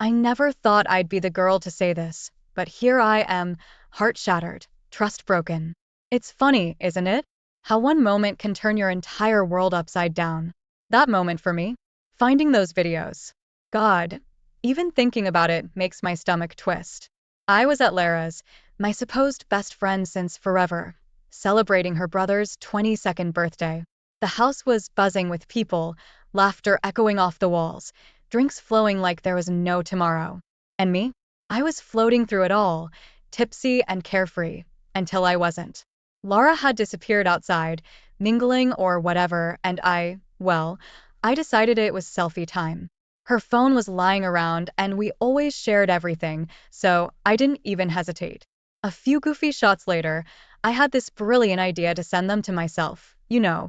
I never thought I'd be the girl to say this, but here I am, heart shattered, trust broken. It's funny, isn't it? How one moment can turn your entire world upside down. That moment for me, finding those videos. God, even thinking about it makes my stomach twist. I was at Lara's, my supposed best friend since forever, celebrating her brother's 22nd birthday. The house was buzzing with people, laughter echoing off the walls, drinks flowing like there was no tomorrow. And me? I was floating through it all, tipsy and carefree, until I wasn't. Laura had disappeared outside, mingling or whatever, and I decided it was selfie time. Her phone was lying around, and we always shared everything, so I didn't even hesitate. A few goofy shots later, I had this brilliant idea to send them to myself,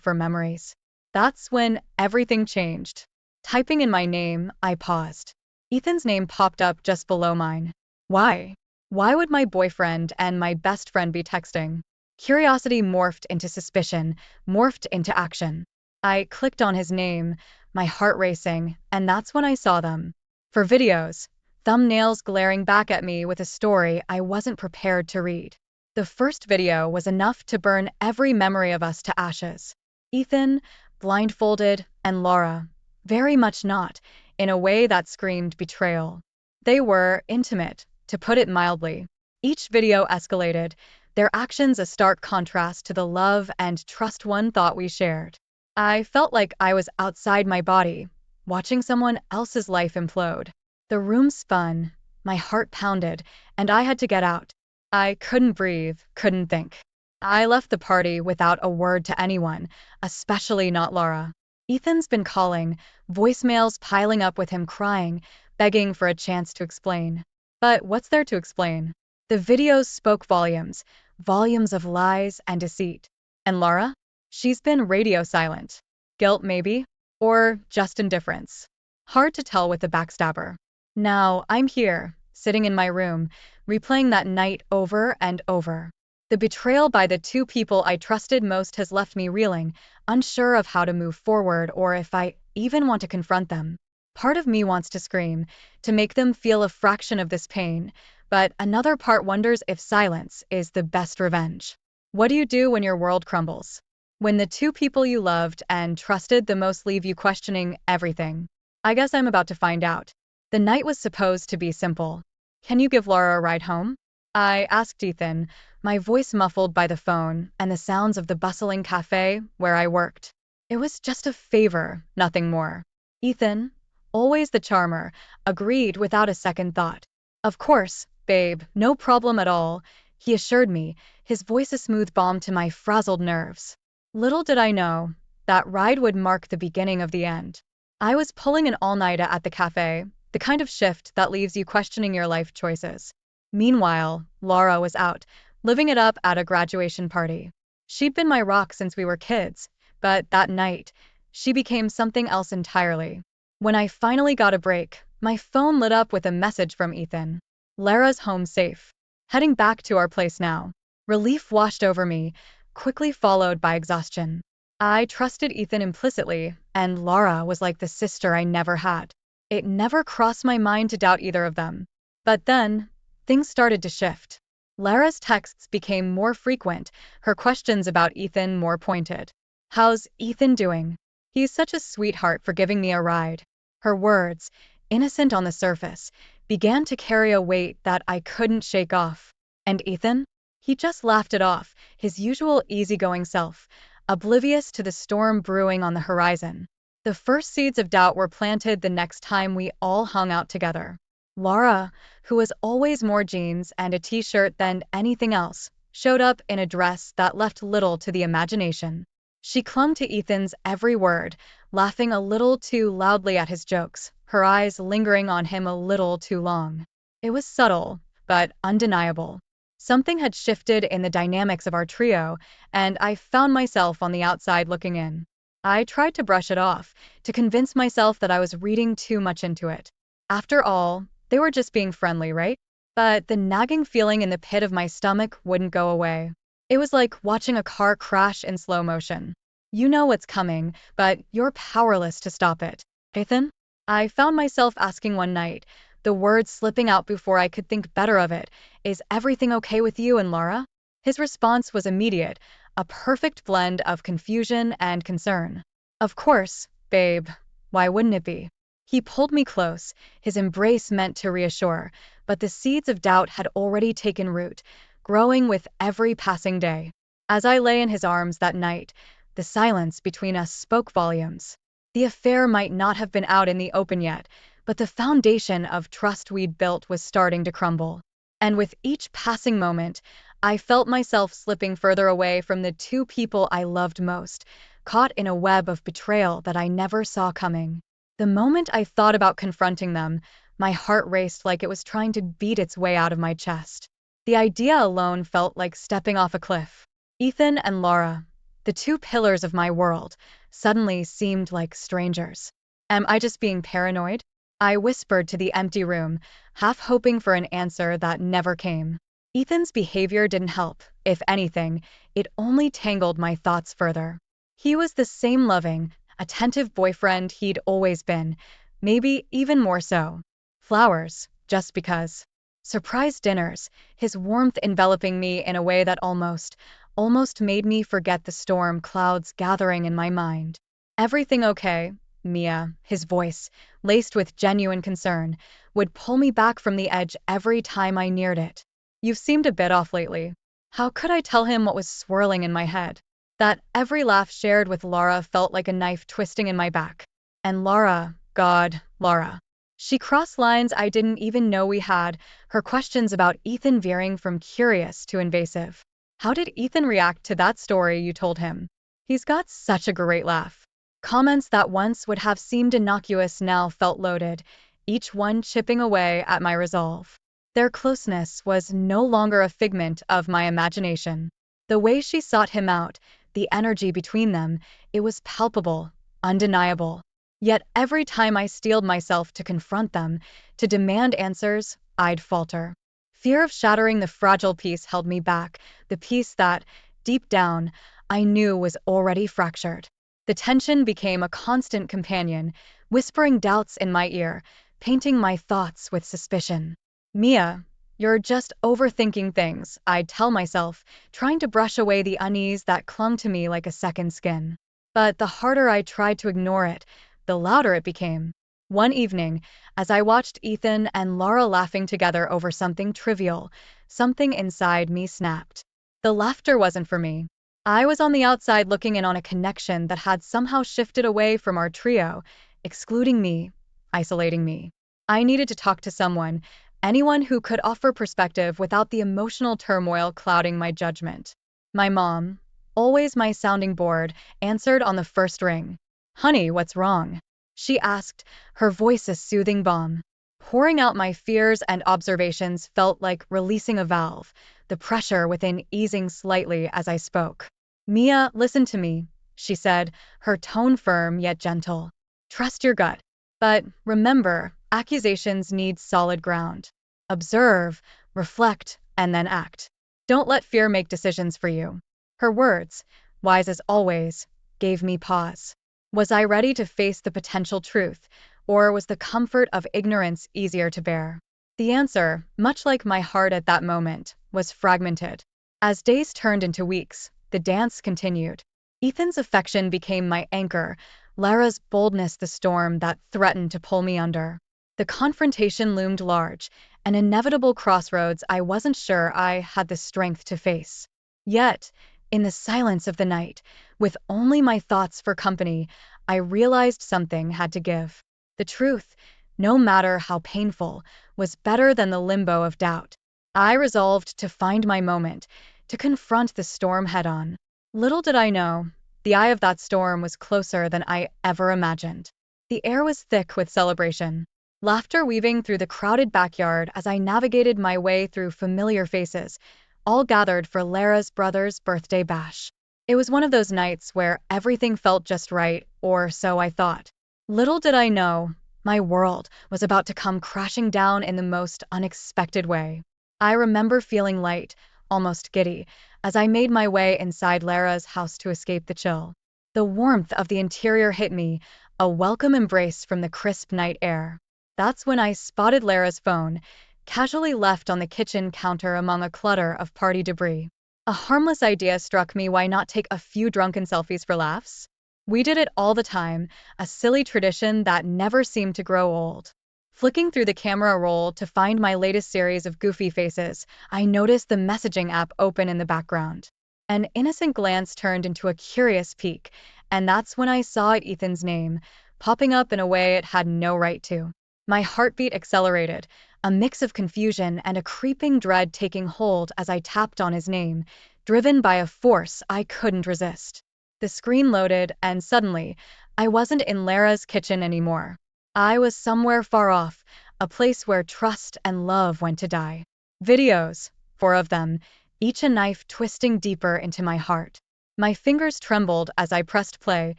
for memories. That's when everything changed. Typing in my name, I paused. Ethan's name popped up just below mine. Why? Why would my boyfriend and my best friend be texting? Curiosity morphed into suspicion, morphed into action. I clicked on his name, my heart racing, and that's when I saw them. For videos, thumbnails glaring back at me with a story I wasn't prepared to read. The first video was enough to burn every memory of us to ashes. Ethan, blindfolded, and Laura, very much not, in a way that screamed betrayal. They were intimate, to put it mildly. Each video escalated, their actions a stark contrast to the love and trust one thought we shared. I felt like I was outside my body, watching someone else's life implode. The room spun, my heart pounded, and I had to get out. I couldn't breathe, couldn't think. I left the party without a word to anyone, especially not Laura. Ethan's been calling, voicemails piling up with him crying, begging for a chance to explain. But what's there to explain? The videos spoke volumes, volumes of lies and deceit. And Laura? She's been radio silent. Guilt, maybe? Or just indifference? Hard to tell with the backstabber. Now, I'm here, sitting in my room, replaying that night over and over. The betrayal by the two people I trusted most has left me reeling, unsure of how to move forward or if I even want to confront them. Part of me wants to scream, to make them feel a fraction of this pain, but another part wonders if silence is the best revenge. What do you do when your world crumbles? When the two people you loved and trusted the most leave you questioning everything? I guess I'm about to find out. The night was supposed to be simple. Can you give Laura a ride home? I asked Ethan, my voice muffled by the phone and the sounds of the bustling cafe where I worked. It was just a favor, nothing more. Ethan, always the charmer, agreed without a second thought. Of course, babe, no problem at all, he assured me, his voice a smooth balm to my frazzled nerves. Little did I know, that ride would mark the beginning of the end. I was pulling an all-nighter at the cafe, the kind of shift that leaves you questioning your life choices. Meanwhile, Laura was out, living it up at a graduation party. She'd been my rock since we were kids, but that night, she became something else entirely. When I finally got a break, my phone lit up with a message from Ethan. Lara's home safe. Heading back to our place now. Relief washed over me, quickly followed by exhaustion. I trusted Ethan implicitly, and Laura was like the sister I never had. It never crossed my mind to doubt either of them. But then, things started to shift. Lara's texts became more frequent, her questions about Ethan more pointed. How's Ethan doing? He's such a sweetheart for giving me a ride. Her words, innocent on the surface, began to carry a weight that I couldn't shake off. And Ethan? He just laughed it off, his usual easygoing self, oblivious to the storm brewing on the horizon. The first seeds of doubt were planted the next time we all hung out together. Laura, who was always more jeans and a t-shirt than anything else, showed up in a dress that left little to the imagination. She clung to Ethan's every word, laughing a little too loudly at his jokes, her eyes lingering on him a little too long. It was subtle, but undeniable. Something had shifted in the dynamics of our trio, and I found myself on the outside looking in. I tried to brush it off, to convince myself that I was reading too much into it. After all, they were just being friendly, right? But the nagging feeling in the pit of my stomach wouldn't go away. It was like watching a car crash in slow motion. You know what's coming, but you're powerless to stop it. Ethan? I found myself asking one night, the words slipping out before I could think better of it. Is everything okay with you and Laura? His response was immediate, a perfect blend of confusion and concern. Of course, babe. Why wouldn't it be? He pulled me close, his embrace meant to reassure, but the seeds of doubt had already taken root, growing with every passing day. As I lay in his arms that night, the silence between us spoke volumes. The affair might not have been out in the open yet, but the foundation of trust we'd built was starting to crumble. And with each passing moment, I felt myself slipping further away from the two people I loved most, caught in a web of betrayal that I never saw coming. The moment I thought about confronting them, my heart raced like it was trying to beat its way out of my chest. The idea alone felt like stepping off a cliff. Ethan and Laura, the two pillars of my world, suddenly seemed like strangers. Am I just being paranoid? I whispered to the empty room, half hoping for an answer that never came. Ethan's behavior didn't help. If anything, it only tangled my thoughts further. He was the same loving, attentive boyfriend he'd always been, maybe even more so. Flowers, just because. Surprise dinners, his warmth enveloping me in a way that almost made me forget the storm clouds gathering in my mind. Everything okay, Mia? His voice, laced with genuine concern, would pull me back from the edge every time I neared it. You've seemed a bit off lately. How could I tell him what was swirling in my head? That every laugh shared with Laura felt like a knife twisting in my back. And Laura, God, Laura. She crossed lines I didn't even know we had, her questions about Ethan veering from curious to invasive. How did Ethan react to that story you told him? He's got such a great laugh. Comments that once would have seemed innocuous now felt loaded, each one chipping away at my resolve. Their closeness was no longer a figment of my imagination. The way she sought him out, the energy between them, it was palpable, undeniable. Yet every time I steeled myself to confront them, to demand answers, I'd falter. Fear of shattering the fragile peace held me back, the peace that, deep down, I knew was already fractured. The tension became a constant companion, whispering doubts in my ear, painting my thoughts with suspicion. Mia, you're just overthinking things, I'd tell myself, trying to brush away the unease that clung to me like a second skin. But the harder I tried to ignore it, the louder it became. One evening, as I watched Ethan and Laura laughing together over something trivial, something inside me snapped. The laughter wasn't for me. I was on the outside looking in on a connection that had somehow shifted away from our trio, excluding me, isolating me. I needed to talk to someone, anyone who could offer perspective without the emotional turmoil clouding my judgment. My mom, always my sounding board, answered on the first ring. Honey, what's wrong? She asked, her voice a soothing balm. Pouring out my fears and observations felt like releasing a valve, the pressure within easing slightly as I spoke. Mia, listen to me, she said, her tone firm yet gentle. Trust your gut. But remember, accusations need solid ground. Observe, reflect, and then act. Don't let fear make decisions for you. Her words, wise as always, gave me pause. Was I ready to face the potential truth, or was the comfort of ignorance easier to bear? The answer, much like my heart at that moment, was fragmented. As days turned into weeks, the dance continued. Ethan's affection became my anchor, Lara's boldness the storm that threatened to pull me under. The confrontation loomed large, an inevitable crossroads I wasn't sure I had the strength to face. Yet, in the silence of the night, with only my thoughts for company, I realized something had to give. The truth, no matter how painful, was better than the limbo of doubt. I resolved to find my moment, to confront the storm head-on. Little did I know, the eye of that storm was closer than I ever imagined. The air was thick with celebration, laughter weaving through the crowded backyard as I navigated my way through familiar faces, all gathered for Lara's brother's birthday bash. It was one of those nights where everything felt just right, or so I thought. Little did I know, my world was about to come crashing down in the most unexpected way. I remember feeling light, almost giddy, as I made my way inside Lara's house to escape the chill. The warmth of the interior hit me, a welcome embrace from the crisp night air. That's when I spotted Lara's phone, casually left on the kitchen counter among a clutter of party debris. A harmless idea struck me: why not take a few drunken selfies for laughs? We did it all the time, a silly tradition that never seemed to grow old. Flicking through the camera roll to find my latest series of goofy faces, I noticed the messaging app open in the background. An innocent glance turned into a curious peek, and that's when I saw Ethan's name, popping up in a way it had no right to. My heartbeat accelerated, a mix of confusion and a creeping dread taking hold as I tapped on his name, driven by a force I couldn't resist. The screen loaded, and suddenly, I wasn't in Lara's kitchen anymore. I was somewhere far off, a place where trust and love went to die. Videos, 4 of them, each a knife twisting deeper into my heart. My fingers trembled as I pressed play,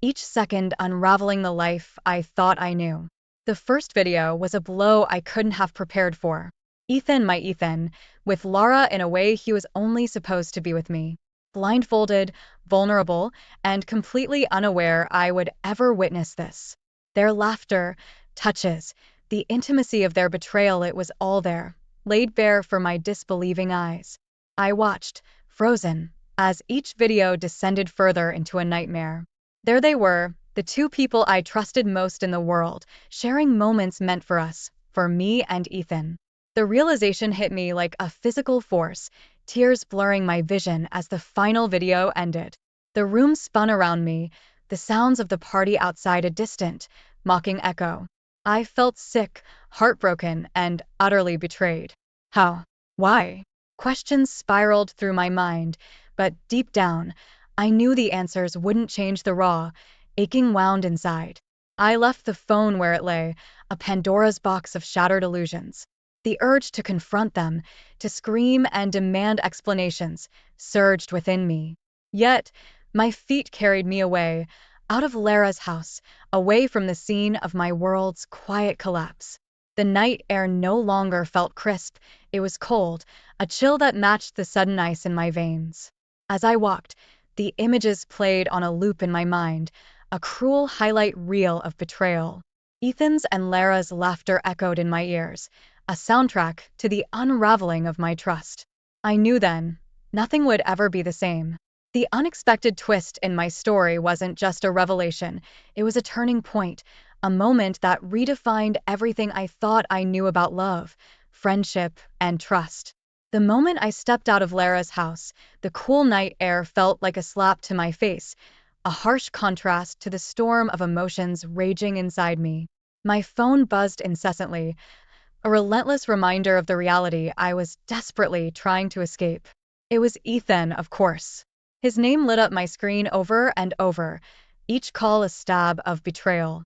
each second unraveling the life I thought I knew. The first video was a blow I couldn't have prepared for. Ethan, my Ethan, with Lara in a way he was only supposed to be with me. Blindfolded, vulnerable, and completely unaware I would ever witness this. Their laughter, touches, the intimacy of their betrayal, it was all there, laid bare for my disbelieving eyes. I watched, frozen, as each video descended further into a nightmare. There they were, the two people I trusted most in the world, sharing moments meant for us, for me and Ethan. The realization hit me like a physical force, tears blurring my vision as the final video ended. The room spun around me, the sounds of the party outside a distant, mocking echo. I felt sick, heartbroken, and utterly betrayed. How? Why? Questions spiraled through my mind, but deep down, I knew the answers wouldn't change the raw, aching wound inside. I left the phone where it lay, a Pandora's box of shattered illusions. The urge to confront them, to scream and demand explanations, surged within me. Yet, my feet carried me away, out of Lara's house, away from the scene of my world's quiet collapse. The night air no longer felt crisp, it was cold, a chill that matched the sudden ice in my veins. As I walked, the images played on a loop in my mind, a cruel highlight reel of betrayal. Ethan's and Lara's laughter echoed in my ears, a soundtrack to the unraveling of my trust. I knew then, nothing would ever be the same. The unexpected twist in my story wasn't just a revelation, it was a turning point, a moment that redefined everything I thought I knew about love, friendship, and trust. The moment I stepped out of Lara's house, the cool night air felt like a slap to my face, a harsh contrast to the storm of emotions raging inside me. My phone buzzed incessantly, a relentless reminder of the reality I was desperately trying to escape. It was Ethan, of course. His name lit up my screen over and over, each call a stab of betrayal.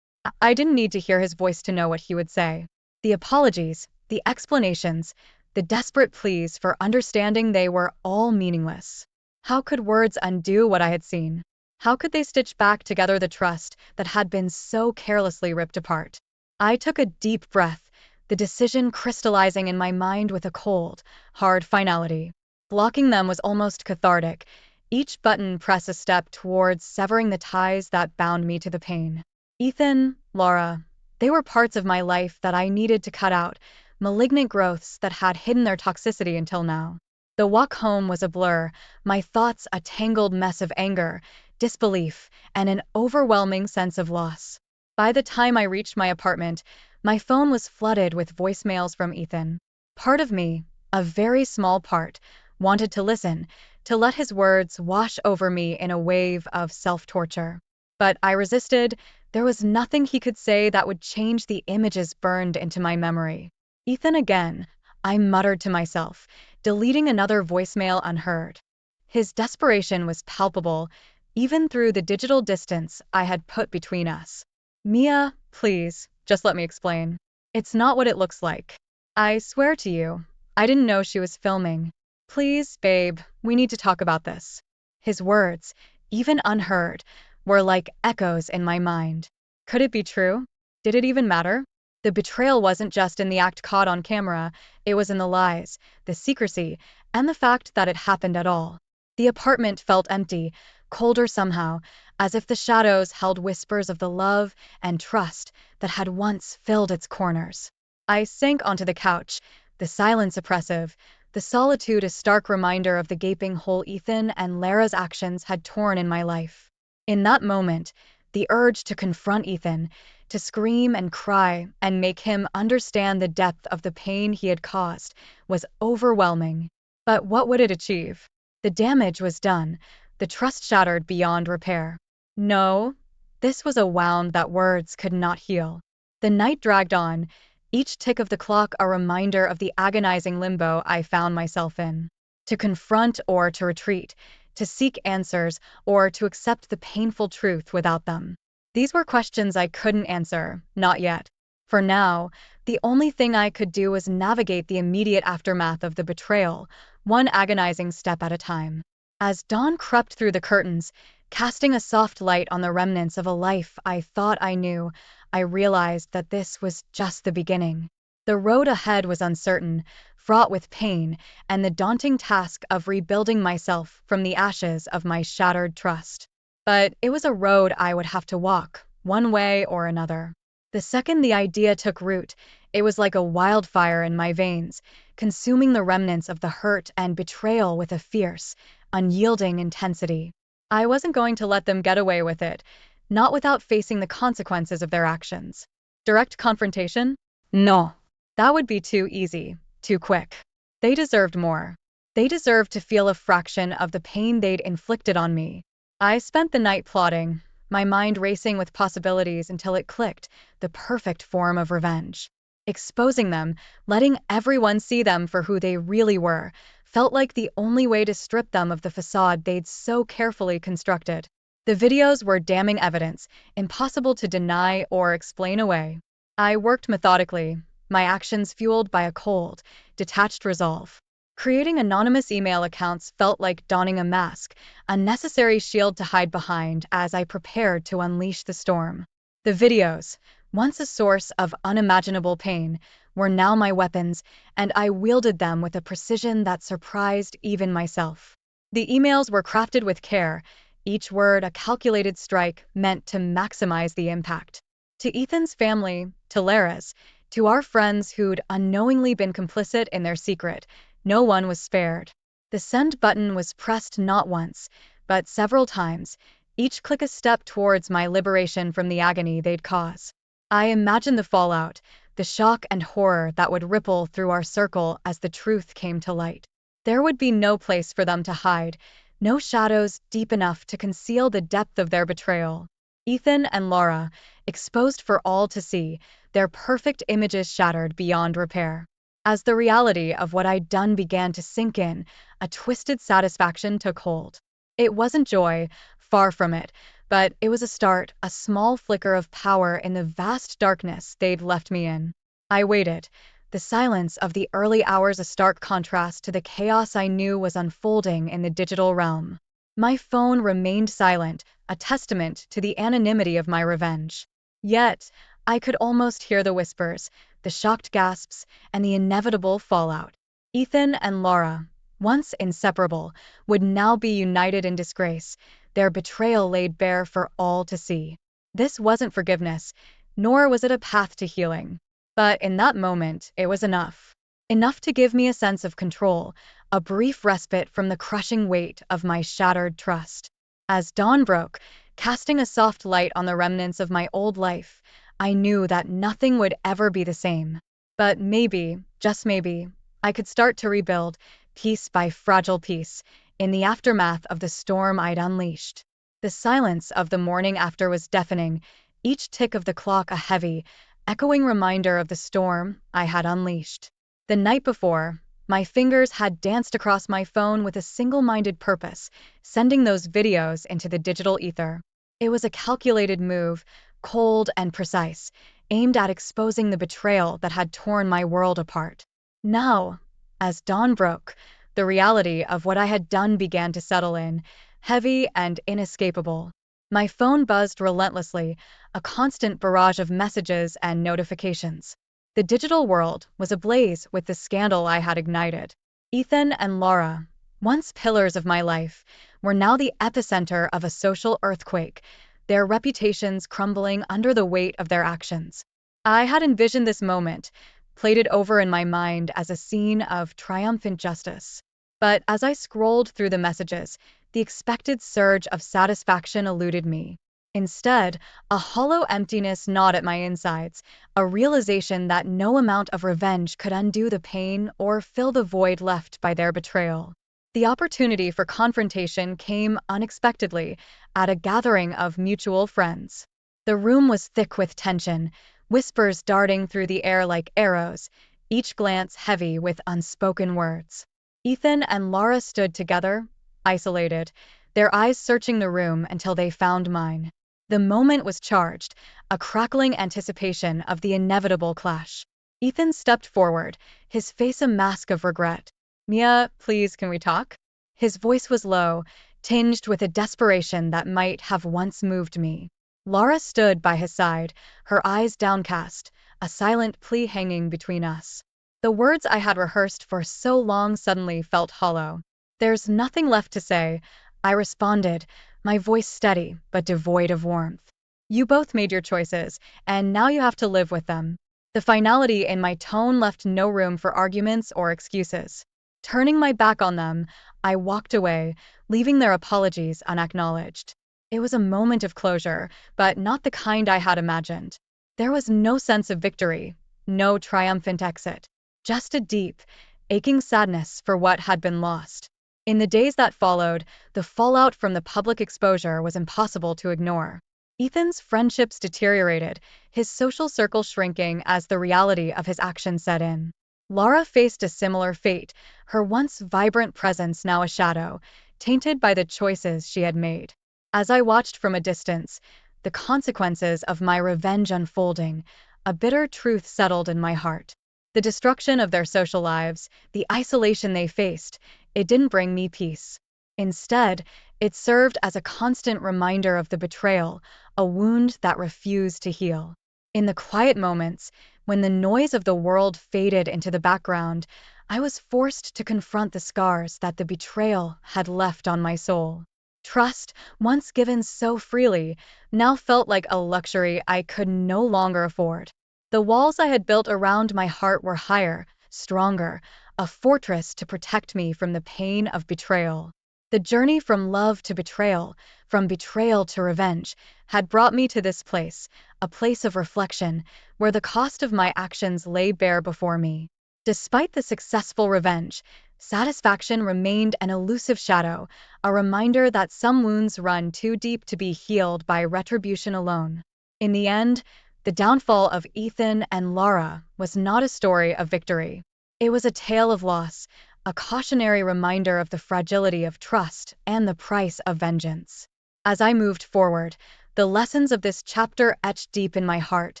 I didn't need to hear his voice to know what he would say. The apologies, the explanations, the desperate pleas for understanding, they were all meaningless. How could words undo what I had seen? How could they stitch back together the trust that had been so carelessly ripped apart? I took a deep breath, the decision crystallizing in my mind with a cold, hard finality. Blocking them was almost cathartic, each button press a step towards severing the ties that bound me to the pain. Ethan, Lara, they were parts of my life that I needed to cut out, malignant growths that had hidden their toxicity until now. The walk home was a blur, my thoughts a tangled mess of anger, disbelief, and an overwhelming sense of loss. By the time I reached my apartment, my phone was flooded with voicemails from Ethan. Part of me, a very small part, wanted to listen, to let his words wash over me in a wave of self-torture. But I resisted. There was nothing he could say that would change the images burned into my memory. Ethan again, I muttered to myself, deleting another voicemail unheard. His desperation was palpable, even through the digital distance I had put between us. Mia, please, just let me explain. It's not what it looks like. I swear to you, I didn't know she was filming. Please, babe, we need to talk about this. His words, even unheard, were like echoes in my mind. Could it be true? Did it even matter? The betrayal wasn't just in the act caught on camera, it was in the lies, the secrecy, and the fact that it happened at all. The apartment felt empty, colder somehow, as if the shadows held whispers of the love and trust that had once filled its corners. I sank onto the couch, the silence oppressive, the solitude a stark reminder of the gaping hole Ethan and Lara's actions had torn in my life. In that moment, the urge to confront Ethan, to scream and cry and make him understand the depth of the pain he had caused, was overwhelming. But what would it achieve? The damage was done, the trust shattered beyond repair. No, this was a wound that words could not heal. The night dragged on, each tick of the clock a reminder of the agonizing limbo I found myself in. To confront or to retreat, to seek answers or to accept the painful truth without them. These were questions I couldn't answer, not yet. For now, the only thing I could do was navigate the immediate aftermath of the betrayal, one agonizing step at a time. As dawn crept through the curtains, casting a soft light on the remnants of a life I thought I knew, I realized that this was just the beginning. The road ahead was uncertain, fraught with pain, and the daunting task of rebuilding myself from the ashes of my shattered trust. But it was a road I would have to walk, one way or another. The second the idea took root, it was like a wildfire in my veins, consuming the remnants of the hurt and betrayal with a fierce, unyielding intensity. I wasn't going to let them get away with it, not without facing the consequences of their actions. Direct confrontation? No. That would be too easy, too quick. They deserved more. They deserved to feel a fraction of the pain they'd inflicted on me. I spent the night plotting, my mind racing with possibilities until it clicked, the perfect form of revenge. Exposing them, letting everyone see them for who they really were, felt like the only way to strip them of the facade they'd so carefully constructed. The videos were damning evidence, impossible to deny or explain away. I worked methodically, my actions fueled by a cold, detached resolve. Creating anonymous email accounts felt like donning a mask, a necessary shield to hide behind as I prepared to unleash the storm. The videos, once a source of unimaginable pain, were now my weapons, and I wielded them with a precision that surprised even myself. The emails were crafted with care, each word a calculated strike meant to maximize the impact. To Ethan's family, to Lara's, to our friends who'd unknowingly been complicit in their secret, no one was spared. The send button was pressed not once, but several times, each click a step towards my liberation from the agony they'd cause. I imagined the fallout, the shock and horror that would ripple through our circle as the truth came to light. There would be no place for them to hide, no shadows deep enough to conceal the depth of their betrayal. Ethan and Laura, exposed for all to see, their perfect images shattered beyond repair. As the reality of what I'd done began to sink in, a twisted satisfaction took hold. It wasn't joy, far from it, but it was a start, a small flicker of power in the vast darkness they'd left me in. I waited, the silence of the early hours a stark contrast to the chaos I knew was unfolding in the digital realm. My phone remained silent, a testament to the anonymity of my revenge. Yet, I could almost hear the whispers, the shocked gasps, and the inevitable fallout. Ethan and Laura, once inseparable, would now be united in disgrace, their betrayal laid bare for all to see. This wasn't forgiveness, nor was it a path to healing. But in that moment, it was enough. Enough to give me a sense of control, a brief respite from the crushing weight of my shattered trust. As dawn broke, casting a soft light on the remnants of my old life, I knew that nothing would ever be the same. But maybe, just maybe, I could start to rebuild, piece by fragile piece, in the aftermath of the storm I'd unleashed. The silence of the morning after was deafening, each tick of the clock a heavy, echoing reminder of the storm I had unleashed. The night before, my fingers had danced across my phone with a single-minded purpose, sending those videos into the digital ether. It was a calculated move, cold and precise, aimed at exposing the betrayal that had torn my world apart. Now, as dawn broke, the reality of what I had done began to settle in, heavy and inescapable. My phone buzzed relentlessly, a constant barrage of messages and notifications. The digital world was ablaze with the scandal I had ignited. Ethan and Laura, once pillars of my life, were now the epicenter of a social earthquake, their reputations crumbling under the weight of their actions. I had envisioned this moment, played it over in my mind as a scene of triumphant justice. But as I scrolled through the messages, the expected surge of satisfaction eluded me. Instead, a hollow emptiness gnawed at my insides, a realization that no amount of revenge could undo the pain or fill the void left by their betrayal. The opportunity for confrontation came unexpectedly at a gathering of mutual friends. The room was thick with tension, whispers darting through the air like arrows, each glance heavy with unspoken words. Ethan and Laura stood together, isolated, their eyes searching the room until they found mine. The moment was charged, a crackling anticipation of the inevitable clash. Ethan stepped forward, his face a mask of regret. "Mia, please, can we talk?" His voice was low, tinged with a desperation that might have once moved me. Laura stood by his side, her eyes downcast, a silent plea hanging between us. The words I had rehearsed for so long suddenly felt hollow. "There's nothing left to say," I responded, my voice steady but devoid of warmth. "You both made your choices, and now you have to live with them." The finality in my tone left no room for arguments or excuses. Turning my back on them, I walked away, leaving their apologies unacknowledged. It was a moment of closure, but not the kind I had imagined. There was no sense of victory, no triumphant exit, just a deep, aching sadness for what had been lost. In the days that followed, the fallout from the public exposure was impossible to ignore. Ethan's friendships deteriorated, his social circle shrinking as the reality of his actions set in. Laura faced a similar fate, her once vibrant presence now a shadow, tainted by the choices she had made. As I watched from a distance, the consequences of my revenge unfolding, a bitter truth settled in my heart. The destruction of their social lives, the isolation they faced, it didn't bring me peace. Instead, it served as a constant reminder of the betrayal, a wound that refused to heal. In the quiet moments, when the noise of the world faded into the background, I was forced to confront the scars that the betrayal had left on my soul. Trust, once given so freely, now felt like a luxury I could no longer afford. The walls I had built around my heart were higher, stronger, a fortress to protect me from the pain of betrayal. The journey from love to betrayal, from betrayal to revenge, had brought me to this place, a place of reflection, where the cost of my actions lay bare before me. Despite the successful revenge, satisfaction remained an elusive shadow, a reminder that some wounds run too deep to be healed by retribution alone. In the end, the downfall of Ethan and Laura was not a story of victory. It was a tale of loss, a cautionary reminder of the fragility of trust and the price of vengeance. As I moved forward, the lessons of this chapter etched deep in my heart.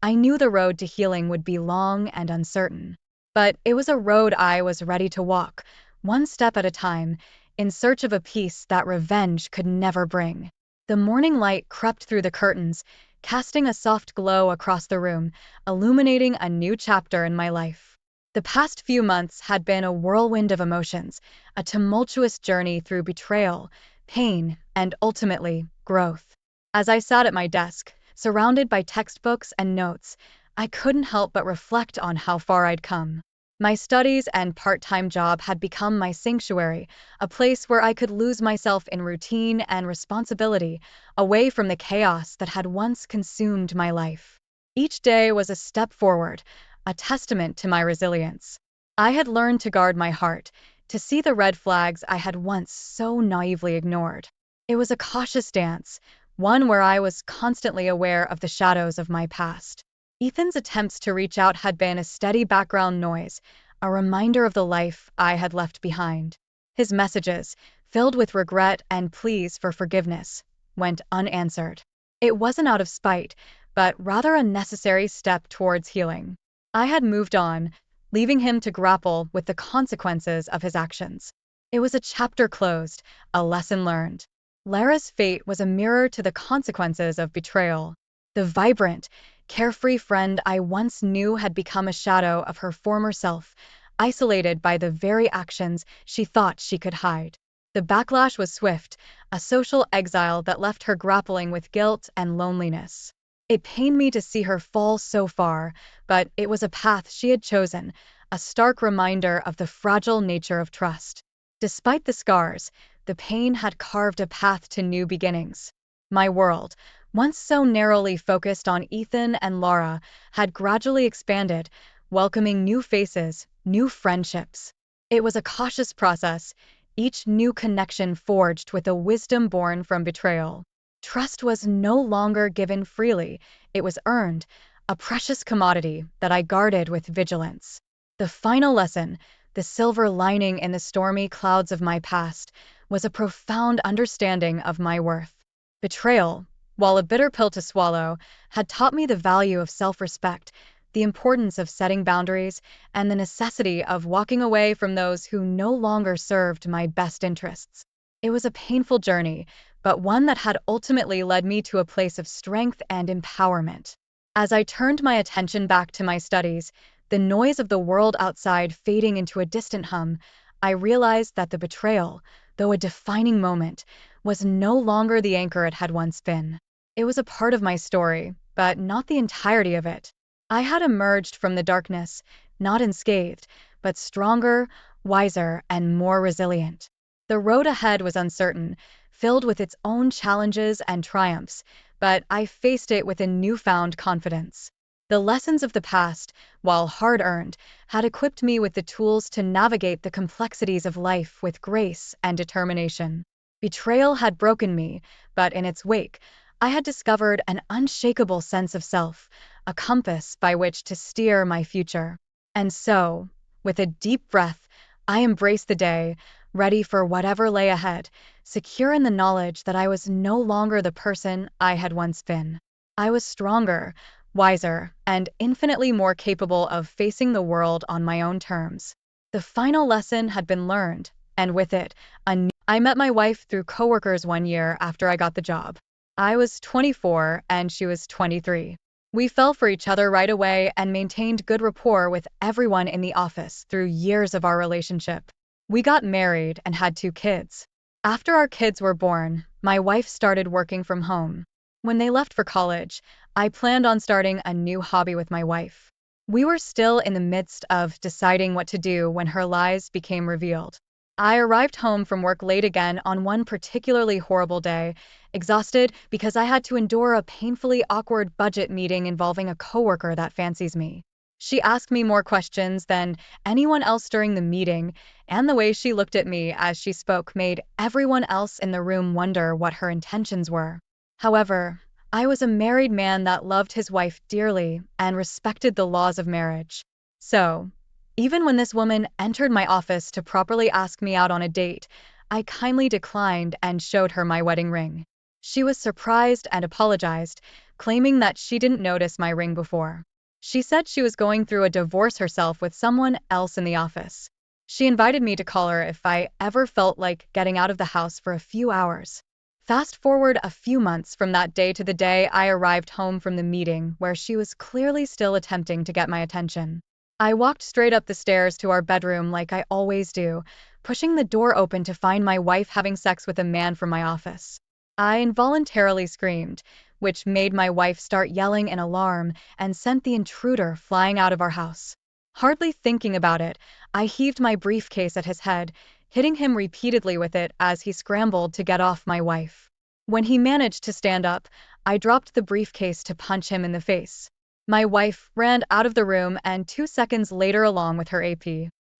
I knew the road to healing would be long and uncertain. But it was a road I was ready to walk, one step at a time, in search of a peace that revenge could never bring. The morning light crept through the curtains, casting a soft glow across the room, illuminating a new chapter in my life. The past few months had been a whirlwind of emotions, a tumultuous journey through betrayal, pain, and ultimately, growth. As I sat at my desk, surrounded by textbooks and notes, I couldn't help but reflect on how far I'd come. My studies and part-time job had become my sanctuary, a place where I could lose myself in routine and responsibility, away from the chaos that had once consumed my life. Each day was a step forward, a testament to my resilience. I had learned to guard my heart, to see the red flags I had once so naively ignored. It was a cautious dance, one where I was constantly aware of the shadows of my past. Ethan's attempts to reach out had been a steady background noise, a reminder of the life I had left behind. His messages, filled with regret and pleas for forgiveness, went unanswered. It wasn't out of spite, but rather a necessary step towards healing. I had moved on, leaving him to grapple with the consequences of his actions. It was a chapter closed, a lesson learned. Lara's fate was a mirror to the consequences of betrayal. The vibrant, carefree friend I once knew had become a shadow of her former self, isolated by the very actions she thought she could hide. The backlash was swift, a social exile that left her grappling with guilt and loneliness. It pained me to see her fall so far, but it was a path she had chosen, a stark reminder of the fragile nature of trust. Despite the scars, the pain had carved a path to new beginnings. My world, once so narrowly focused on Ethan and Laura, had gradually expanded, welcoming new faces, new friendships. It was a cautious process, each new connection forged with a wisdom born from betrayal. Trust was no longer given freely, it was earned, a precious commodity that I guarded with vigilance. The final lesson, the silver lining in the stormy clouds of my past, was a profound understanding of my worth. Betrayal, while a bitter pill to swallow, had taught me the value of self-respect, the importance of setting boundaries, and the necessity of walking away from those who no longer served my best interests. It was a painful journey, but one that had ultimately led me to a place of strength and empowerment. As I turned my attention back to my studies, the noise of the world outside fading into a distant hum, I realized that the betrayal, though a defining moment, was no longer the anchor it had once been. It was a part of my story, but not the entirety of it. I had emerged from the darkness, not unscathed, but stronger, wiser, and more resilient. The road ahead was uncertain, filled with its own challenges and triumphs, but I faced it with a newfound confidence. The lessons of the past, while hard-earned, had equipped me with the tools to navigate the complexities of life with grace and determination. Betrayal had broken me, but in its wake, I had discovered an unshakable sense of self, a compass by which to steer my future. And so, with a deep breath, I embraced the day, ready for whatever lay ahead, secure in the knowledge that I was no longer the person I had once been. I was stronger, wiser, and infinitely more capable of facing the world on my own terms. The final lesson had been learned, and with it, I met my wife through coworkers one year after I got the job. I was 24 and she was 23. We fell for each other right away and maintained good rapport with everyone in the office through years of our relationship. We got married and had 2 kids. After our kids were born, my wife started working from home. When they left for college, I planned on starting a new hobby with my wife. We were still in the midst of deciding what to do when her lies became revealed. I arrived home from work late again on one particularly horrible day, exhausted because I had to endure a painfully awkward budget meeting involving a coworker that fancies me. She asked me more questions than anyone else during the meeting, and the way she looked at me as she spoke made everyone else in the room wonder what her intentions were. However, I was a married man that loved his wife dearly and respected the laws of marriage. So, even when this woman entered my office to properly ask me out on a date, I kindly declined and showed her my wedding ring. She was surprised and apologized, claiming that she didn't notice my ring before. She said she was going through a divorce herself with someone else in the office. She invited me to call her if I ever felt like getting out of the house for a few hours. Fast forward a few months from that day to the day I arrived home from the meeting where she was clearly still attempting to get my attention. I walked straight up the stairs to our bedroom like I always do, pushing the door open to find my wife having sex with a man from my office. I involuntarily screamed, which made my wife start yelling in alarm and sent the intruder flying out of our house. Hardly thinking about it, I heaved my briefcase at his head, hitting him repeatedly with it as he scrambled to get off my wife. When he managed to stand up, I dropped the briefcase to punch him in the face. My wife ran out of the room and 2 seconds later along with her AP.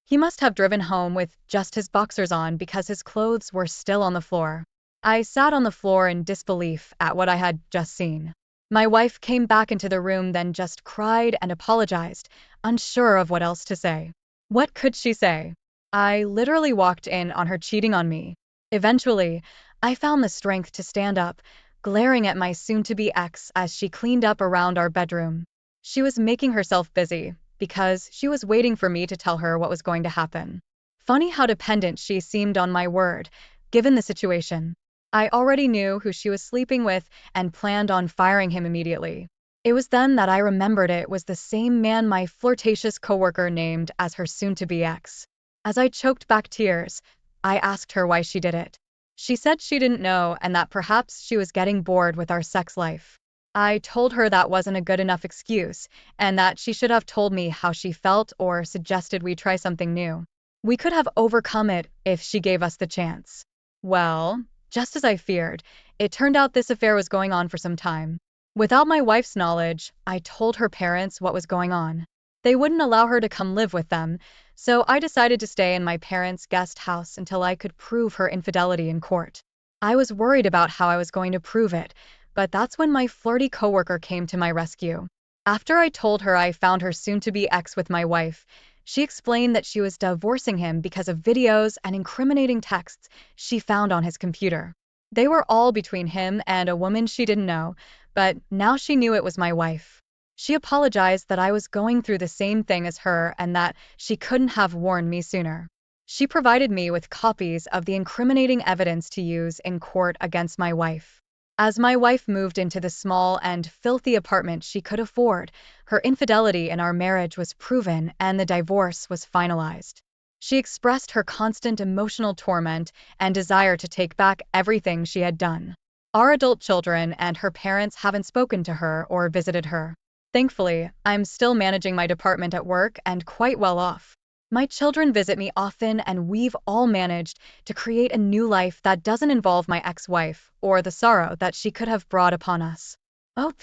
He must have driven home with just his boxers on because his clothes were still on the floor. I sat on the floor in disbelief at what I had just seen. My wife came back into the room then just cried and apologized, unsure of what else to say. What could she say? I literally walked in on her cheating on me. Eventually, I found the strength to stand up, glaring at my soon-to-be ex as she cleaned up around our bedroom. She was making herself busy, because she was waiting for me to tell her what was going to happen. Funny how dependent she seemed on my word, given the situation. I already knew who she was sleeping with and planned on firing him immediately. It was then that I remembered it was the same man my flirtatious coworker named as her soon-to-be ex. As I choked back tears, I asked her why she did it. She said she didn't know and that perhaps she was getting bored with our sex life. I told her that wasn't a good enough excuse, and that she should have told me how she felt or suggested we try something new. We could have overcome it if she gave us the chance. Well, just as I feared, it turned out this affair was going on for some time. Without my wife's knowledge, I told her parents what was going on. They wouldn't allow her to come live with them, so I decided to stay in my parents' guest house until I could prove her infidelity in court. I was worried about how I was going to prove it, but that's when my flirty coworker came to my rescue. After I told her I found her soon-to-be ex with my wife, she explained that she was divorcing him because of videos and incriminating texts she found on his computer. They were all between him and a woman she didn't know, but now she knew it was my wife. She apologized that I was going through the same thing as her and that she couldn't have warned me sooner. She provided me with copies of the incriminating evidence to use in court against my wife. As my wife moved into the small and filthy apartment she could afford, her infidelity in our marriage was proven and the divorce was finalized. She expressed her constant emotional torment and desire to take back everything she had done. Our adult children and her parents haven't spoken to her or visited her. Thankfully, I'm still managing my department at work and quite well off. My children visit me often and we've all managed to create a new life that doesn't involve my ex-wife or the sorrow that she could have brought upon us. OP,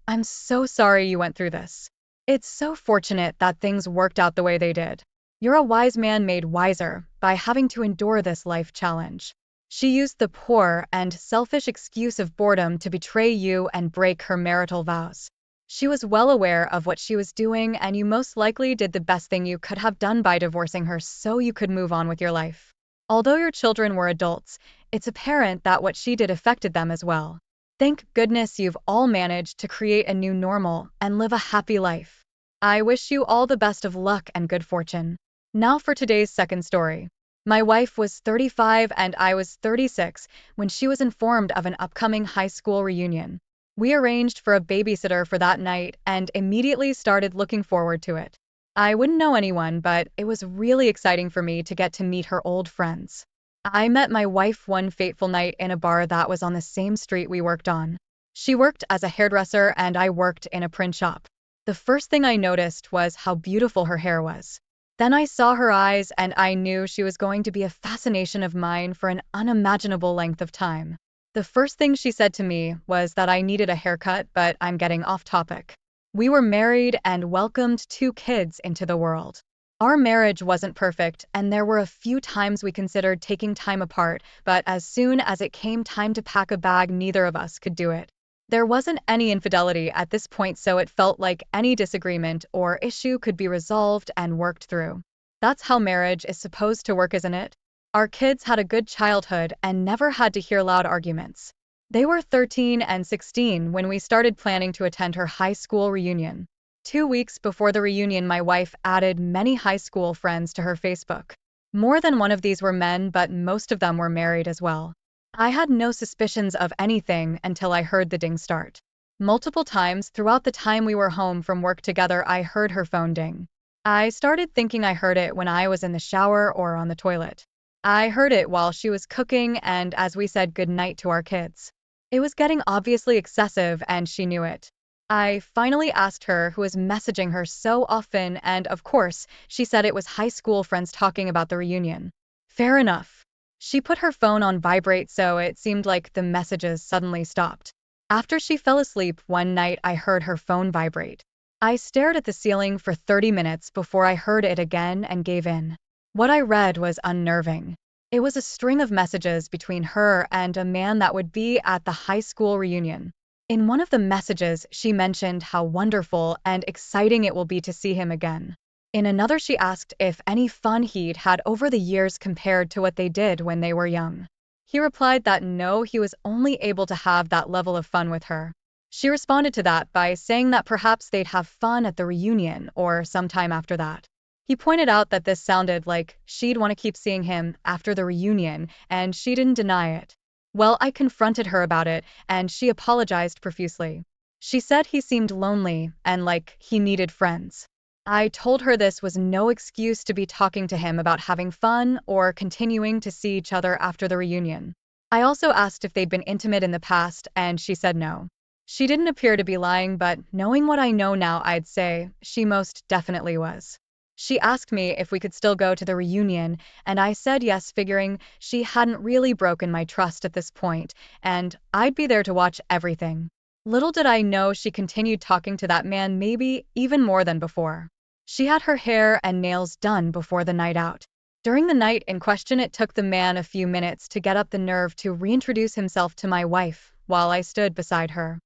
I'm so sorry you went through this. It's so fortunate that things worked out the way they did. You're a wise man made wiser by having to endure this life challenge. She used the poor and selfish excuse of boredom to betray you and break her marital vows. She was well aware of what she was doing, and you most likely did the best thing you could have done by divorcing her so you could move on with your life. Although your children were adults, it's apparent that what she did affected them as well. Thank goodness you've all managed to create a new normal and live a happy life. I wish you all the best of luck and good fortune. Now for today's second story. My wife was 35 and I was 36 when she was informed of an upcoming high school reunion. We arranged for a babysitter for that night and immediately started looking forward to it. I wouldn't know anyone, but it was really exciting for me to get to meet her old friends. I met my wife one fateful night in a bar that was on the same street we worked on. She worked as a hairdresser and I worked in a print shop. The first thing I noticed was how beautiful her hair was. Then I saw her eyes and I knew she was going to be a fascination of mine for an unimaginable length of time. The first thing she said to me was that I needed a haircut, but I'm getting off topic. We were married and welcomed 2 kids into the world. Our marriage wasn't perfect, and there were a few times we considered taking time apart, but as soon as it came time to pack a bag, neither of us could do it. There wasn't any infidelity at this point, so it felt like any disagreement or issue could be resolved and worked through. That's how marriage is supposed to work, isn't it? Our kids had a good childhood and never had to hear loud arguments. They were 13 and 16 when we started planning to attend her high school reunion. 2 weeks before the reunion, my wife added many high school friends to her Facebook. More than one of these were men, but most of them were married as well. I had no suspicions of anything until I heard the ding start. Multiple times throughout the time we were home from work together, I heard her phone ding. I started thinking I heard it when I was in the shower or on the toilet. I heard it while she was cooking and as we said goodnight to our kids. It was getting obviously excessive and she knew it. I finally asked her who was messaging her so often, and of course, she said it was high school friends talking about the reunion. Fair enough. She put her phone on vibrate, so it seemed like the messages suddenly stopped. After she fell asleep one night, I heard her phone vibrate. I stared at the ceiling for 30 minutes before I heard it again and gave in. What I read was unnerving. It was a string of messages between her and a man that would be at the high school reunion. In one of the messages, she mentioned how wonderful and exciting it will be to see him again. In another, she asked if any fun he'd had over the years compared to what they did when they were young. He replied that no, he was only able to have that level of fun with her. She responded to that by saying that perhaps they'd have fun at the reunion or sometime after that. He pointed out that this sounded like she'd want to keep seeing him after the reunion, and she didn't deny it. Well, I confronted her about it, and she apologized profusely. She said he seemed lonely and like he needed friends. I told her this was no excuse to be talking to him about having fun or continuing to see each other after the reunion. I also asked if they'd been intimate in the past, and she said no. She didn't appear to be lying, but knowing what I know now, I'd say she most definitely was. She asked me if we could still go to the reunion, and I said yes, figuring she hadn't really broken my trust at this point, and I'd be there to watch everything. Little did I know she continued talking to that man, maybe even more than before. She had her hair and nails done before the night out. During the night in question, it took the man a few minutes to get up the nerve to reintroduce himself to my wife while I stood beside her.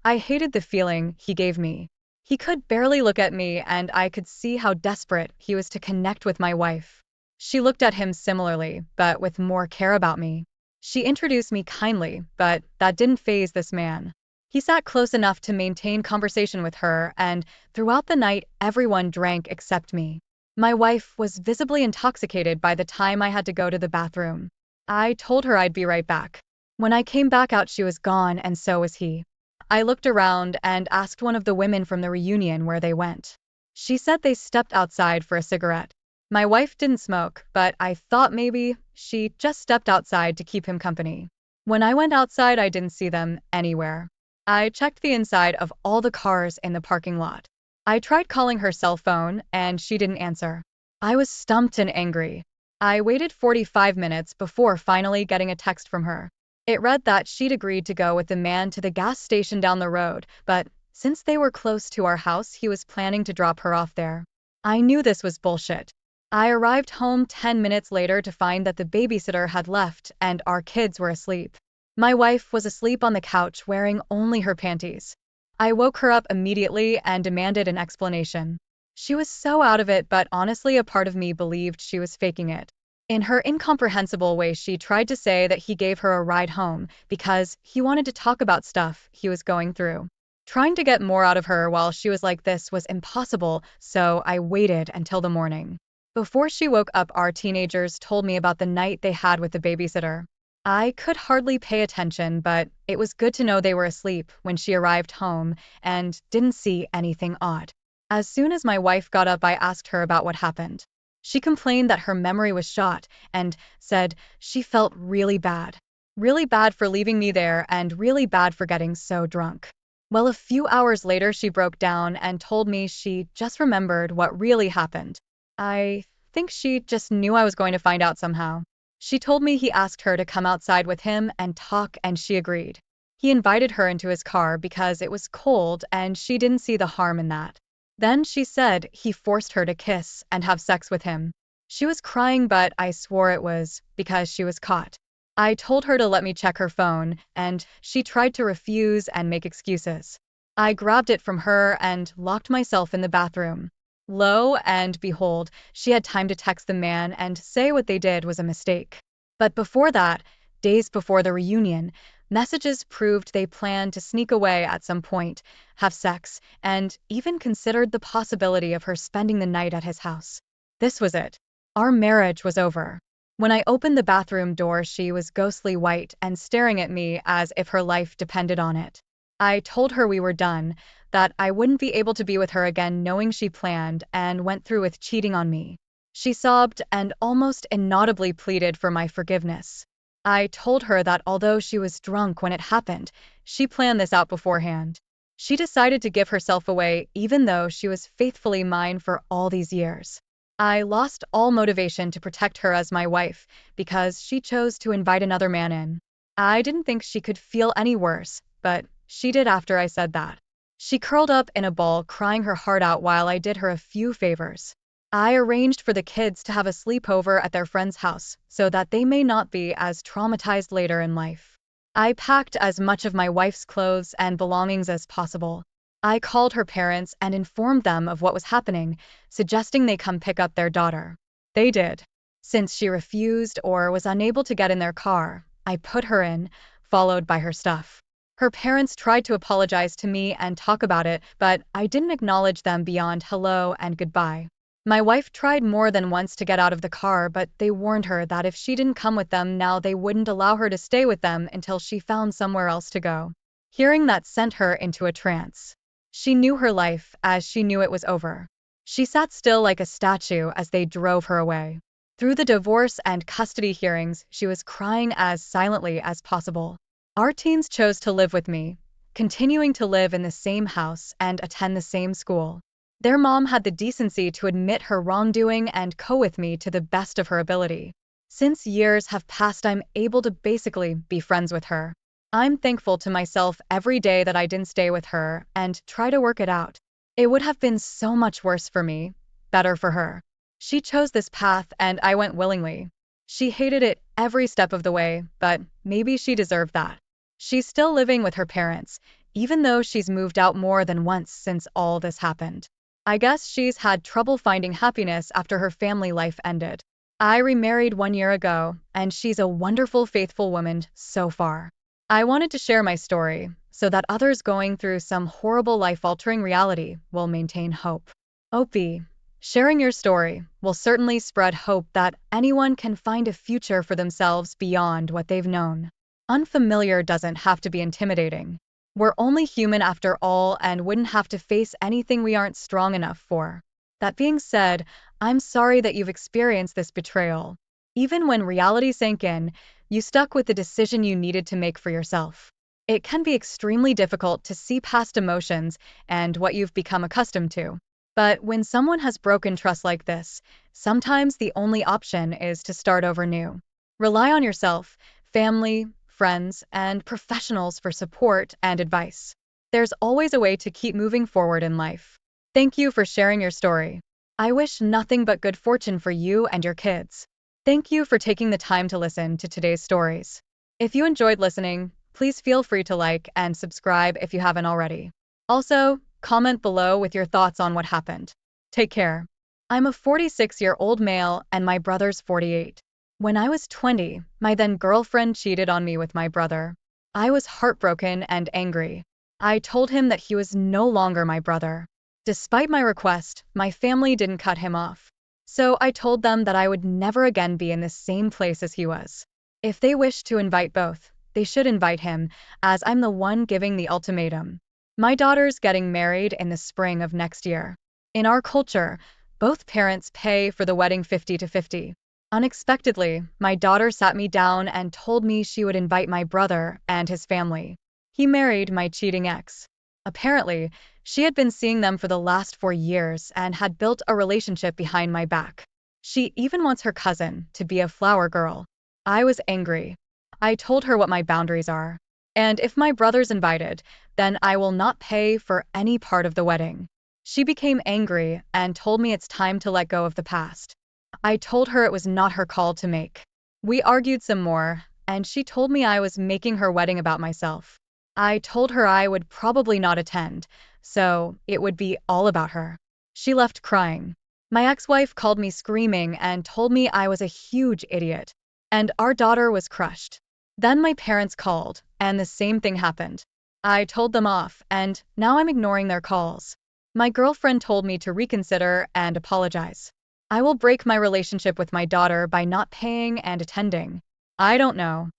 I hated the feeling he gave me. He could barely look at me, and I could see how desperate he was to connect with my wife. She looked at him similarly, but with more care about me. She introduced me kindly, but that didn't faze this man. He sat close enough to maintain conversation with her, and throughout the night, everyone drank except me. My wife was visibly intoxicated by the time I had to go to the bathroom. I told her I'd be right back. When I came back out, she was gone, and so was he. I looked around and asked one of the women from the reunion where they went. She said they stepped outside for a cigarette. My wife didn't smoke, but I thought maybe she just stepped outside to keep him company. When I went outside, I didn't see them anywhere. I checked the inside of all the cars in the parking lot. I tried calling her cell phone, and she didn't answer. I was stumped and angry. I waited 45 minutes before finally getting a text from her. It read that she'd agreed to go with the man to the gas station down the road, but since they were close to our house, he was planning to drop her off there. I knew this was bullshit. I arrived home 10 minutes later to find that the babysitter had left and our kids were asleep. My wife was asleep on the couch wearing only her panties. I woke her up immediately and demanded an explanation. She was so out of it, but honestly, a part of me believed she was faking it. In her incomprehensible way, she tried to say that he gave her a ride home because he wanted to talk about stuff he was going through. Trying to get more out of her while she was like this was impossible, so I waited until the morning. Before she woke up, our teenagers told me about the night they had with the babysitter. I could hardly pay attention, but it was good to know they were asleep when she arrived home and didn't see anything odd. As soon as my wife got up, I asked her about what happened. She complained that her memory was shot and said she felt really bad. Really bad for leaving me there and really bad for getting so drunk. Well, a few hours later, she broke down and told me she just remembered what really happened. I think she just knew I was going to find out somehow. She told me he asked her to come outside with him and talk, and she agreed. He invited her into his car because it was cold and she didn't see the harm in that. Then she said he forced her to kiss and have sex with him. She was crying, but I swore it was because she was caught. I told her to let me check her phone, and she tried to refuse and make excuses. I grabbed it from her and locked myself in the bathroom. Lo and behold, she had time to text the man and say what they did was a mistake. But before that, days before the reunion, messages proved they planned to sneak away at some point, have sex, and even considered the possibility of her spending the night at his house. This was it. Our marriage was over. When I opened the bathroom door, she was ghostly white and staring at me as if her life depended on it. I told her we were done, that I wouldn't be able to be with her again, knowing she planned and went through with cheating on me. She sobbed and almost inaudibly pleaded for my forgiveness. I told her that although she was drunk when it happened, she planned this out beforehand. She decided to give herself away even though she was faithfully mine for all these years. I lost all motivation to protect her as my wife because she chose to invite another man in. I didn't think she could feel any worse, but she did after I said that. She curled up in a ball, crying her heart out while I did her a few favors. I arranged for the kids to have a sleepover at their friend's house so that they may not be as traumatized later in life. I packed as much of my wife's clothes and belongings as possible. I called her parents and informed them of what was happening, suggesting they come pick up their daughter. They did. Since she refused or was unable to get in their car, I put her in, followed by her stuff. Her parents tried to apologize to me and talk about it, but I didn't acknowledge them beyond hello and goodbye. My wife tried more than once to get out of the car, but they warned her that if she didn't come with them now, they wouldn't allow her to stay with them until she found somewhere else to go. Hearing that sent her into a trance. She knew her life as she knew it was over. She sat still like a statue as they drove her away. Through the divorce and custody hearings, she was crying as silently as possible. Our teens chose to live with me, continuing to live in the same house and attend the same school. Their mom had the decency to admit her wrongdoing and co-with me to the best of her ability. Since years have passed, I'm able to basically be friends with her. I'm thankful to myself every day that I didn't stay with her and try to work it out. It would have been so much worse for me, better for her. She chose this path and I went willingly. She hated it every step of the way, but maybe she deserved that. She's still living with her parents, even though she's moved out more than once since all this happened. I guess she's had trouble finding happiness after her family life ended. I remarried 1 year ago, and she's a wonderful, faithful woman so far. I wanted to share my story so that others going through some horrible life-altering reality will maintain hope. Opie, sharing your story will certainly spread hope that anyone can find a future for themselves beyond what they've known. Unfamiliar doesn't have to be intimidating. We're only human after all and wouldn't have to face anything we aren't strong enough for. That being said, I'm sorry that you've experienced this betrayal. Even when reality sank in, you stuck with the decision you needed to make for yourself. It can be extremely difficult to see past emotions and what you've become accustomed to. But when someone has broken trust like this, sometimes the only option is to start over new. Rely on yourself, family, friends, and professionals for support and advice. There's always a way to keep moving forward in life. Thank you for sharing your story. I wish nothing but good fortune for you and your kids. Thank you for taking the time to listen to today's stories. If you enjoyed listening, please feel free to like and subscribe if you haven't already. Also, comment below with your thoughts on what happened. Take care. I'm a 46-year-old male and my brother's 48. When I was 20, my then girlfriend cheated on me with my brother. I was heartbroken and angry. I told him that he was no longer my brother. Despite my request, my family didn't cut him off. So I told them that I would never again be in the same place as he was. If they wished to invite both, they should invite him, as I'm the one giving the ultimatum. My daughter's getting married in the spring of next year. In our culture, both parents pay for the wedding 50-50. Unexpectedly, my daughter sat me down and told me she would invite my brother and his family. He married my cheating ex. Apparently, she had been seeing them for the last 4 years and had built a relationship behind my back. She even wants her cousin to be a flower girl. I was angry. I told her what my boundaries are. And if my brother's invited, then I will not pay for any part of the wedding. She became angry and told me it's time to let go of the past. I told her it was not her call to make. We argued some more, and she told me I was making her wedding about myself. I told her I would probably not attend, so it would be all about her. She left crying. My ex-wife called me screaming and told me I was a huge idiot, and our daughter was crushed. Then my parents called, and the same thing happened. I told them off, and now I'm ignoring their calls. My girlfriend told me to reconsider and apologize. I will break my relationship with my daughter by not paying and attending. I don't know.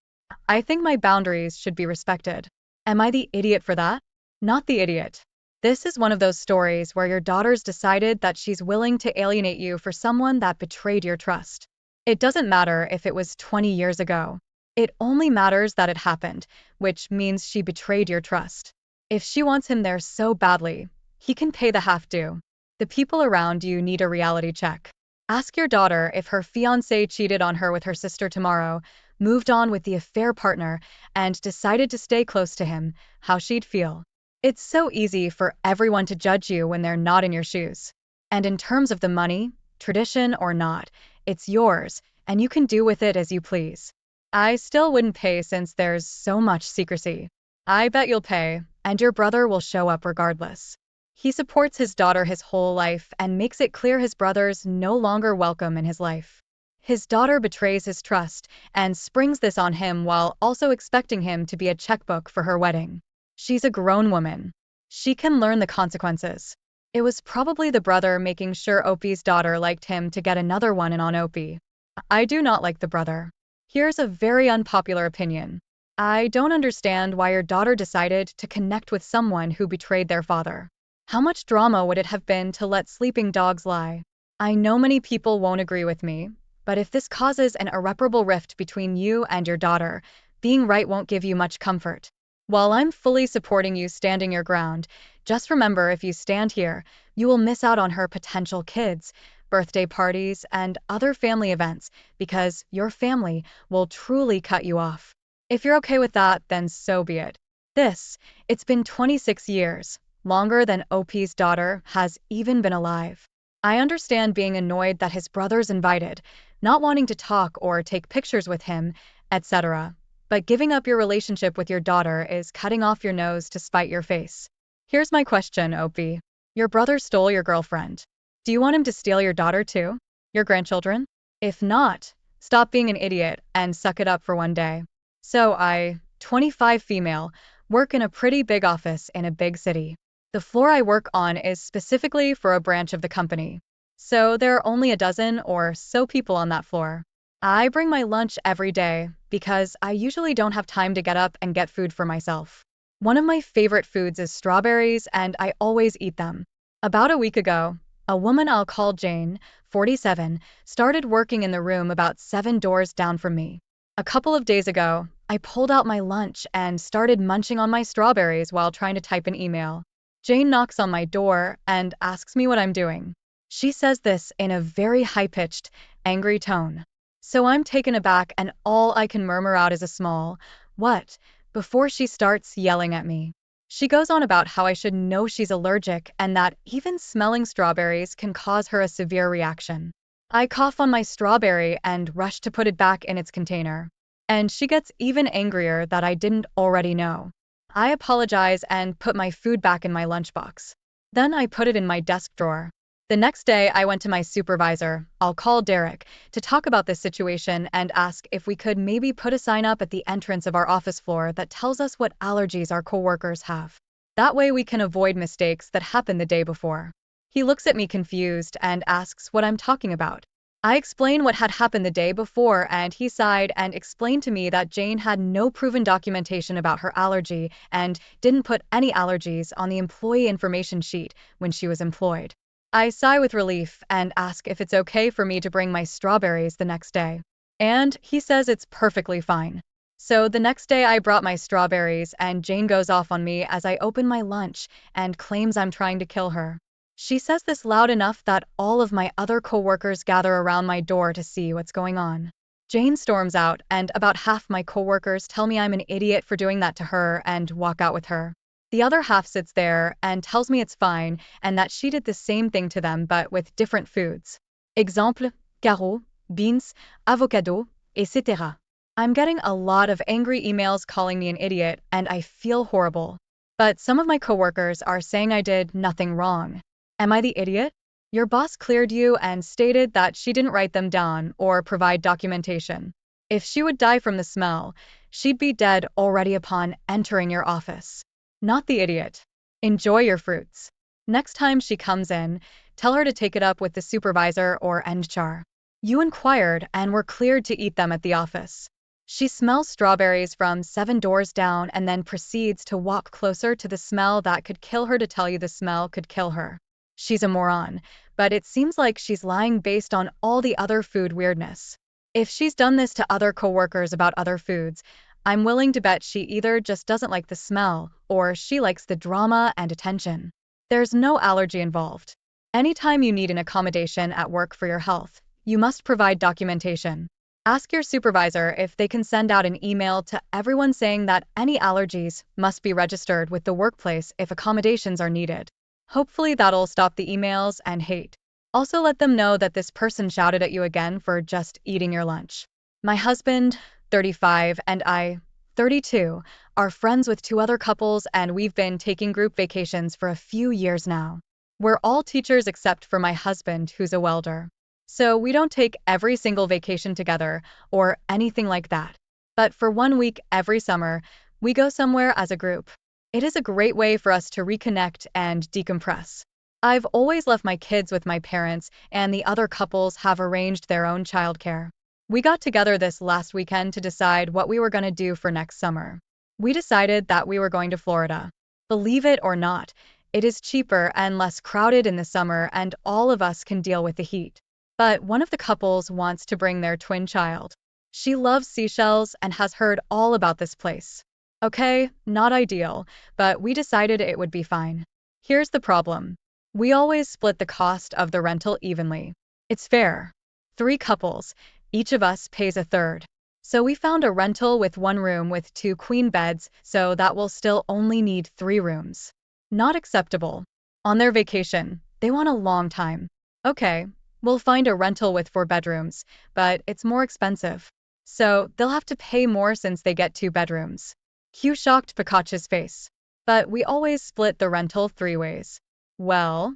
I think my boundaries should be respected. Am I the idiot for that? Not the idiot. This is one of those stories where your daughter's decided that she's willing to alienate you for someone that betrayed your trust. It doesn't matter if it was 20 years ago. It only matters that it happened, which means she betrayed your trust. If she wants him there so badly, he can pay the half due. The people around you need a reality check. Ask your daughter if her fiancé cheated on her with her sister tomorrow, moved on with the affair partner, and decided to stay close to him, how she'd feel. It's so easy for everyone to judge you when they're not in your shoes. And in terms of the money, tradition or not, it's yours, and you can do with it as you please. I still wouldn't pay since there's so much secrecy. I bet you'll pay, and your brother will show up regardless. He supports his daughter his whole life and makes it clear his brother's no longer welcome in his life. His daughter betrays his trust and springs this on him while also expecting him to be a checkbook for her wedding. She's a grown woman. She can learn the consequences. It was probably the brother making sure Opie's daughter liked him to get another one in on Opie. I do not like the brother. Here's a very unpopular opinion. I don't understand why your daughter decided to connect with someone who betrayed their father. How much drama would it have been to let sleeping dogs lie? I know many people won't agree with me, but if this causes an irreparable rift between you and your daughter, being right won't give you much comfort. While I'm fully supporting you standing your ground, just remember if you stand here, you will miss out on her potential kids, birthday parties, and other family events because your family will truly cut you off. If you're okay with that, then so be it. It's been 26 years, longer than OP's daughter has even been alive. I understand being annoyed that his brother's invited, not wanting to talk or take pictures with him, etc. But giving up your relationship with your daughter is cutting off your nose to spite your face. Here's my question, OP. Your brother stole your girlfriend. Do you want him to steal your daughter too? Your grandchildren? If not, stop being an idiot and suck it up for one day. 25 female, work in a pretty big office in a big city. The floor I work on is specifically for a branch of the company. So there are only a dozen or so people on that floor. I bring my lunch every day because I usually don't have time to get up and get food for myself. One of my favorite foods is strawberries, and I always eat them. About a week ago, a woman I'll call Jane, 47, started working in the room about 7 doors down from me. A couple of days ago, I pulled out my lunch and started munching on my strawberries while trying to type an email. Jane knocks on my door and asks me what I'm doing. She says this in a very high-pitched, angry tone. So I'm taken aback and all I can murmur out is a small, "What?" before she starts yelling at me. She goes on about how I should know she's allergic and that even smelling strawberries can cause her a severe reaction. I cough on my strawberry and rush to put it back in its container. And she gets even angrier that I didn't already know. I apologize and put my food back in my lunchbox. Then I put it in my desk drawer. The next day, I went to my supervisor, I'll call Derek, to talk about this situation and ask if we could maybe put a sign up at the entrance of our office floor that tells us what allergies our coworkers have. That way we can avoid mistakes that happened the day before. He looks at me confused and asks what I'm talking about. I explain what had happened the day before, and he sighed and explained to me that Jane had no proven documentation about her allergy and didn't put any allergies on the employee information sheet when she was employed. I sigh with relief and ask if it's okay for me to bring my strawberries the next day. And he says it's perfectly fine. So the next day I brought my strawberries and Jane goes off on me as I open my lunch and claims I'm trying to kill her. She says this loud enough that all of my other coworkers gather around my door to see what's going on. Jane storms out and about half my coworkers tell me I'm an idiot for doing that to her and walk out with her. The other half sits there and tells me it's fine and that she did the same thing to them but with different foods. Exemple, carrots, beans, avocado, etc. I'm getting a lot of angry emails calling me an idiot and I feel horrible. But some of my coworkers are saying I did nothing wrong. Am I the idiot? Your boss cleared you and stated that she didn't write them down or provide documentation. If she would die from the smell, she'd be dead already upon entering your office. Not the idiot. Enjoy your fruits. Next time she comes in, tell her to take it up with the supervisor or HR. You inquired and were cleared to eat them at the office. She smells strawberries from 7 doors down and then proceeds to walk closer to the smell that could kill her to tell you the smell could kill her. She's a moron, but it seems like she's lying based on all the other food weirdness. If she's done this to other coworkers about other foods, I'm willing to bet she either just doesn't like the smell or she likes the drama and attention. There's no allergy involved. Anytime you need an accommodation at work for your health, you must provide documentation. Ask your supervisor if they can send out an email to everyone saying that any allergies must be registered with the workplace if accommodations are needed. Hopefully that'll stop the emails and hate. Also let them know that this person shouted at you again for just eating your lunch. My husband, 35, and I, 32, are friends with two other couples and we've been taking group vacations for a few years now. We're all teachers except for my husband, who's a welder. So we don't take every single vacation together or anything like that. But for 1 week every summer, we go somewhere as a group. It is a great way for us to reconnect and decompress. I've always left my kids with my parents and the other couples have arranged their own childcare. We got together this last weekend to decide what we were going to do for next summer. We decided that we were going to Florida. Believe it or not, It is cheaper and less crowded in the summer, and all of us can deal with the heat. But one of the couples wants to bring their twin child. She loves seashells and has heard all about this place. Okay, not ideal, but we decided it would be fine. Here's the problem. We always split the cost of the rental evenly. It's fair. Three couples, each of us pays a third. So we found a rental with one room with two queen beds, so that will still only need 3 rooms. Not acceptable. On their vacation, they want a long time. Okay, we'll find a rental with 4 bedrooms, but it's more expensive. So they'll have to pay more since they get 2 bedrooms. Cue shocked Pikachu's face. But we always split the rental 3 ways. Well,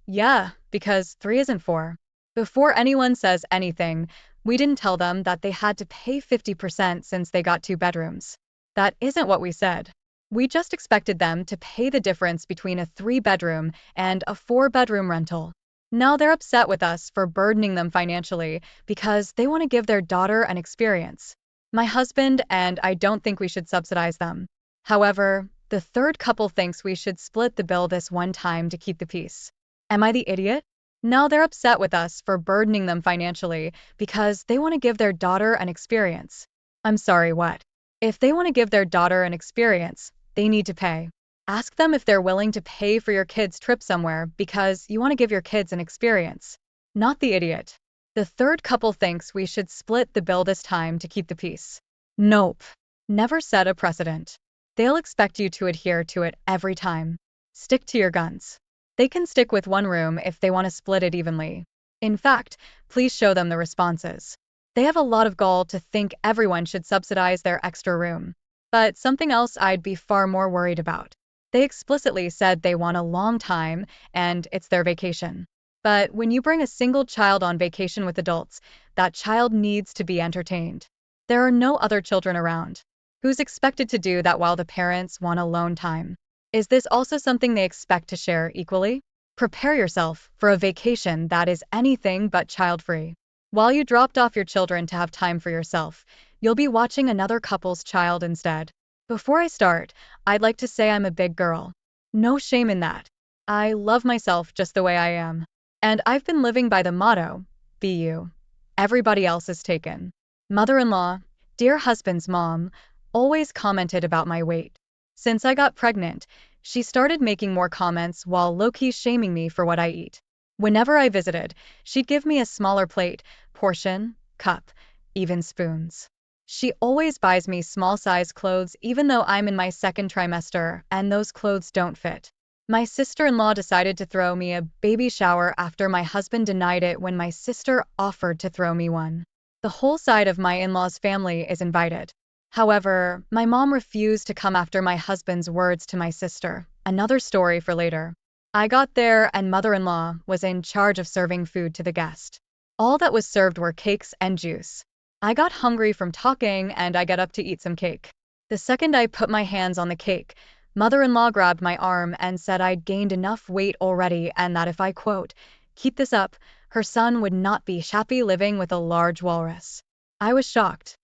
yeah, because 3 isn't 4. Before anyone says anything, we didn't tell them that they had to pay 50% since they got 2 bedrooms. That isn't what we said. We just expected them to pay the difference between a 3 bedroom and a 4 bedroom rental. Now they're upset with us for burdening them financially because they want to give their daughter an experience. My husband and I don't think we should subsidize them. However, the third couple thinks we should split the bill this one time to keep the peace. Am I the idiot? Now they're upset with us for burdening them financially because they want to give their daughter an experience. I'm sorry, what? If they want to give their daughter an experience, they need to pay. Ask them if they're willing to pay for your kid's trip somewhere because you want to give your kids an experience. Not the idiot. The third couple thinks we should split the bill this time to keep the peace. Nope. Never set a precedent. They'll expect you to adhere to it every time. Stick to your guns. They can stick with one room if they want to split it evenly. In fact, please show them the responses. They have a lot of gall to think everyone should subsidize their extra room. But something else I'd be far more worried about. They explicitly said they want a long time, and it's their vacation. But when you bring a single child on vacation with adults, that child needs to be entertained. There are no other children around. Who's expected to do that while the parents want alone time? Is this also something they expect to share equally? Prepare yourself for a vacation that is anything but child-free. While you dropped off your children to have time for yourself, you'll be watching another couple's child instead. Before I start, I'd like to say I'm a big girl. No shame in that. I love myself just the way I am. And I've been living by the motto, be you. Everybody else is taken. Mother-in-law, dear husband's mom, always commented about my weight. Since I got pregnant, she started making more comments while low-key shaming me for what I eat. Whenever I visited, she'd give me a smaller plate, portion, cup, even spoons. She always buys me small-size clothes even though I'm in my second trimester and those clothes don't fit. My sister-in-law decided to throw me a baby shower after my husband denied it when my sister offered to throw me one. The whole side of my in-laws' family is invited. However, my mom refused to come after my husband's words to my sister. Another story for later. I got there and mother-in-law was in charge of serving food to the guest. All that was served were cakes and juice. I got hungry from talking and I got up to eat some cake. The second I put my hands on the cake, mother-in-law grabbed my arm and said I'd gained enough weight already and that if I, quote, keep this up, her son would not be happy living with a large walrus. I was shocked.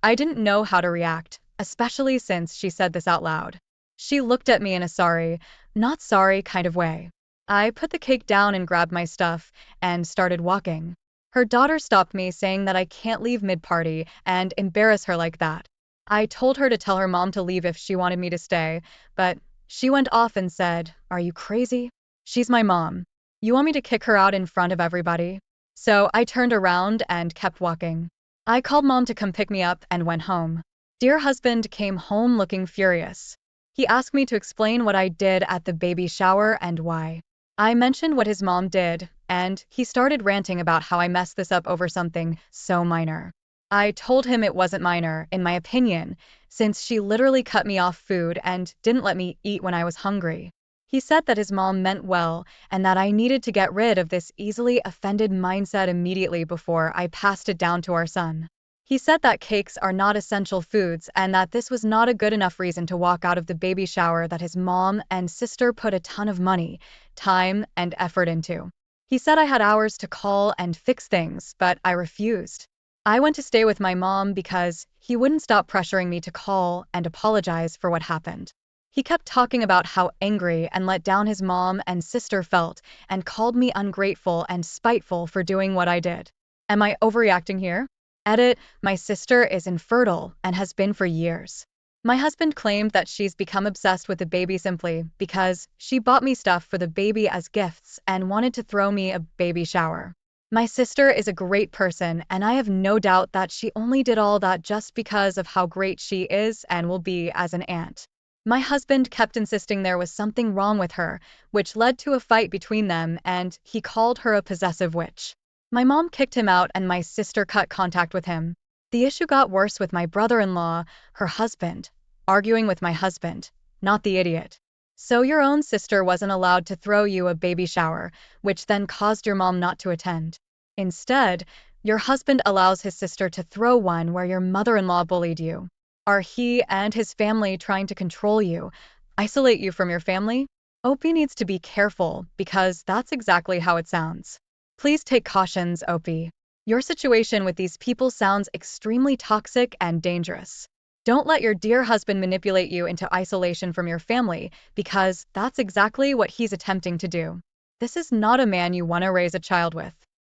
I didn't know how to react, especially since she said this out loud. She looked at me in a sorry, not sorry kind of way. I put the cake down and grabbed my stuff and started walking. Her daughter stopped me saying that I can't leave mid-party and embarrass her like that. I told her to tell her mom to leave if she wanted me to stay, but she went off and said, "Are you crazy? She's my mom. You want me to kick her out in front of everybody?" So I turned around and kept walking. I called mom to come pick me up and went home. Dear husband came home looking furious. He asked me to explain what I did at the baby shower and why. I mentioned what his mom did, and he started ranting about how I messed this up over something so minor. I told him it wasn't minor, in my opinion, since she literally cut me off food and didn't let me eat when I was hungry. He said that his mom meant well and that I needed to get rid of this easily offended mindset immediately before I passed it down to our son. He said that cakes are not essential foods and that this was not a good enough reason to walk out of the baby shower that his mom and sister put a ton of money, time, and effort into. He said I had hours to call and fix things, but I refused. I went to stay with my mom because he wouldn't stop pressuring me to call and apologize for what happened. He kept talking about how angry and let down his mom and sister felt, and called me ungrateful and spiteful for doing what I did. Am I overreacting here? Edit, my sister is infertile and has been for years. My husband claimed that she's become obsessed with the baby simply because she bought me stuff for the baby as gifts and wanted to throw me a baby shower. My sister is a great person, and I have no doubt that she only did all that just because of how great she is and will be as an aunt. My husband kept insisting there was something wrong with her, which led to a fight between them, and he called her a possessive witch. My mom kicked him out and my sister cut contact with him. The issue got worse with my brother-in-law, her husband, arguing with my husband, not the idiot. So your own sister wasn't allowed to throw you a baby shower, which then caused your mom not to attend. Instead, your husband allows his sister to throw one where your mother-in-law bullied you. Are he and his family trying to control you, isolate you from your family? Opie needs to be careful because that's exactly how it sounds. Please take cautions, Opie. Your situation with these people sounds extremely toxic and dangerous. Don't let your dear husband manipulate you into isolation from your family because that's exactly what he's attempting to do. This is not a man you want to raise a child with.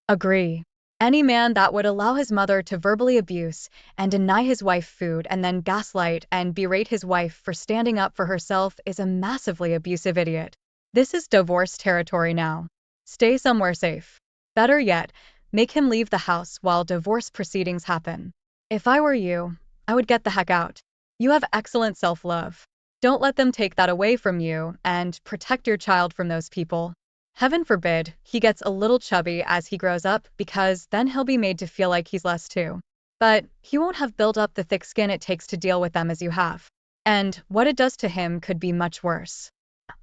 Agree. Any man that would allow his mother to verbally abuse and deny his wife food and then gaslight and berate his wife for standing up for herself is a massively abusive idiot. This is divorce territory now. Stay somewhere safe. Better yet, make him leave the house while divorce proceedings happen. If I were you, I would get the heck out. You have excellent self-love. Don't let them take that away from you, and protect your child from those people. Heaven forbid he gets a little chubby as he grows up, because then he'll be made to feel like he's less too. But he won't have built up the thick skin it takes to deal with them as you have. And what it does to him could be much worse.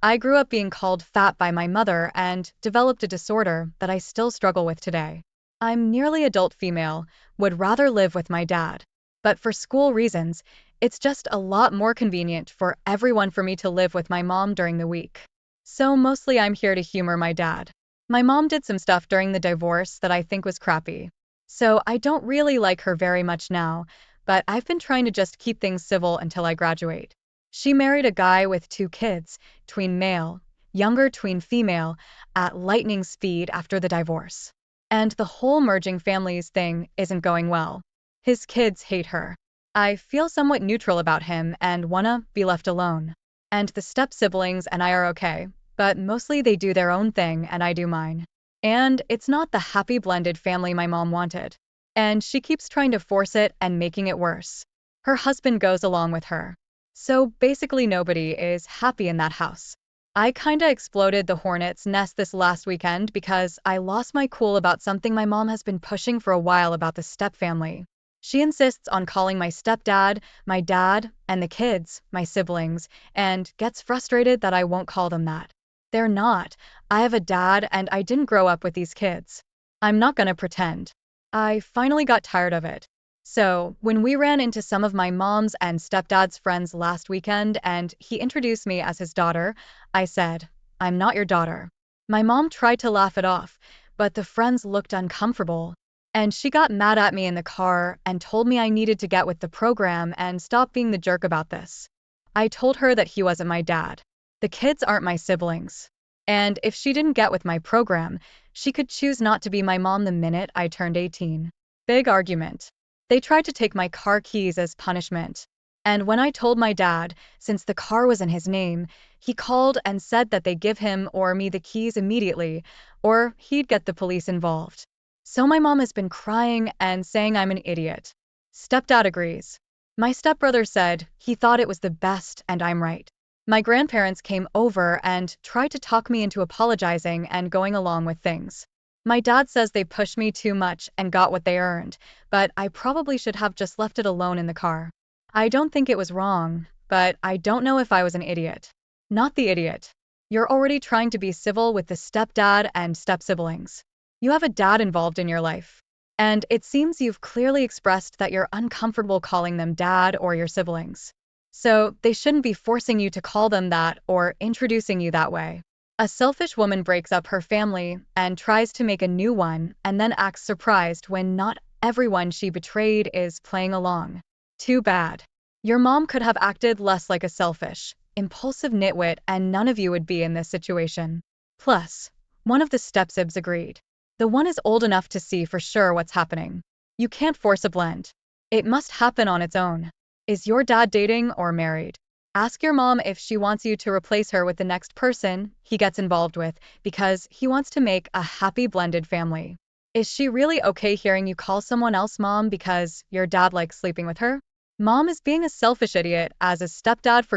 I grew up being called fat by my mother and developed a disorder that I still struggle with today. I'm nearly adult female, would rather live with my dad. But for school reasons, it's just a lot more convenient for everyone for me to live with my mom during the week. So mostly I'm here to humor my dad. My mom did some stuff during the divorce that I think was crappy. So I don't really like her very much now, but I've been trying to just keep things civil until I graduate. She married a guy with 2 kids, tween male, younger tween female, at lightning speed after the divorce. And the whole merging families thing isn't going well. His kids hate her. I feel somewhat neutral about him and wanna be left alone. And the step-siblings and I are okay, but mostly they do their own thing and I do mine. And it's not the happy blended family my mom wanted. And she keeps trying to force it and making it worse. Her husband goes along with her. So basically nobody is happy in that house. I kinda exploded the hornet's nest this last weekend because I lost my cool about something my mom has been pushing for a while about the step family. She insists on calling my stepdad, my dad, and the kids, my siblings, and gets frustrated that I won't call them that. They're not. I have a dad and I didn't grow up with these kids. I'm not gonna pretend. I finally got tired of it. So, when we ran into some of my mom's and stepdad's friends last weekend and he introduced me as his daughter, I said, "I'm not your daughter." My mom tried to laugh it off, but the friends looked uncomfortable. And she got mad at me in the car and told me I needed to get with the program and stop being the jerk about this. I told her that he wasn't my dad. The kids aren't my siblings. And if she didn't get with my program, she could choose not to be my mom the minute I turned 18. Big argument. They tried to take my car keys as punishment. And when I told my dad, since the car was in his name, he called and said that they give him or me the keys immediately, or he'd get the police involved. So my mom has been crying and saying I'm an idiot. Stepdad agrees. My stepbrother said he thought it was the best and I'm right. My grandparents came over and tried to talk me into apologizing and going along with things. My dad says they pushed me too much and got what they earned, but I probably should have just left it alone in the car. I don't think it was wrong, but I don't know if I was an idiot. Not the idiot. You're already trying to be civil with the stepdad and step-siblings. You have a dad involved in your life. And it seems you've clearly expressed that you're uncomfortable calling them dad or your siblings. So they shouldn't be forcing you to call them that or introducing you that way. A selfish woman breaks up her family and tries to make a new one and then acts surprised when not everyone she betrayed is playing along. Too bad. Your mom could have acted less like a selfish, Impulsive nitwit, and none of you would be in this situation. Plus, one of the stepsibs agreed. The one is old enough to see for sure what's happening. You can't force a blend. It must happen on its own. Is your dad dating or married? Ask your mom if she wants you to replace her with the next person he gets involved with because he wants to make a happy blended family. Is she really okay hearing you call someone else mom because your dad likes sleeping with her? Mom is being a selfish idiot as a stepdad for